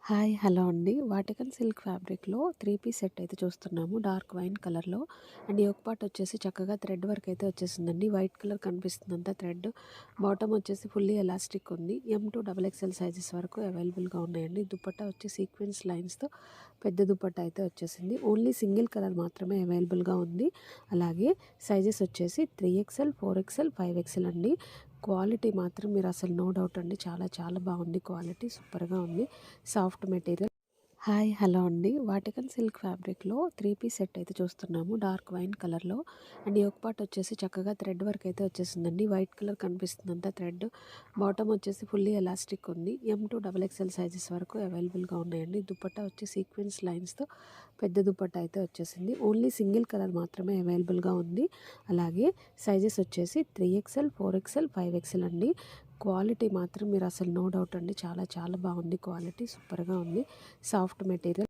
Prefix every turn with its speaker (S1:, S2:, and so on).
S1: Hi! Hello అండి. Vatican silk ఫ్యాబ్రిక్‌లో 3 piece set అయితే చూస్తున్నాము. డార్క్ వైన్ కలర్‌లో అండ్ యోక్ పార్ట్ వచ్చేసి చక్కగా థ్రెడ్ వర్క్ అయితే వచ్చేసిందండి. వైట్ కలర్ కనిపిస్తుందంతా థ్రెడ్. బాటమ్ వచ్చేసి ఫుల్లీ ఎలాస్టిక్ ఉంది. M to double XL sizes వరకు అవైలబుల్‌గా ఉన్నాయండి. దుపట్టా వచ్చి సీక్వెన్స్ లైన్స్‌తో పెద్ద దుపట్టా అయితే వచ్చేసింది. ఓన్లీ సింగిల్ కలర్ మాత్రమే అవైలబుల్‌గా ఉంది. అలాగే సైజెస్ వచ్చేసి 3XL, 4XL, 5XL అండి. క్వాలిటీ మాత్రం మీరు అసలు నో డౌట్ అండి. చాలా చాలా బాగుంది క్వాలిటీ. సూపర్‌గా ఉంది. Soft material. హాయ్! హలో అండి. వాటికన్ సిల్క్ ఫ్యాబ్రిక్‌లో 3 పీస్ సెట్ అయితే చూస్తున్నాము. డార్క్ వైన్ కలర్‌లో అండ్ యోక్ పార్ట్ వచ్చేసి చక్కగా థ్రెడ్ వర్క్ అయితే వచ్చేసిందండి. వైట్ కలర్ కనిపిస్తుందంతా థ్రెడ్. బాటమ్ వచ్చేసి ఫుల్లీ ఎలాస్టిక్ ఉంది. M to double XL sizes వరకు అవైలబుల్‌గా ఉన్నాయండి. దుపట్టా వచ్చి సీక్వెన్స్ లైన్స్‌తో పెద్ద దుపట్టా అయితే వచ్చేసింది. ఓన్లీ సింగిల్ కలర్ మాత్రమే అవైలబుల్‌గా ఉంది. అలాగే సైజెస్ వచ్చేసి 3XL, 4XL, 5XL అండి. క్వాలిటీ మాత్రం మీరు అసలు నో డౌట్ అండి. చాలా చాలా బాగుంది క్వాలిటీ. సూపర్‌గా ఉంది. Soft material.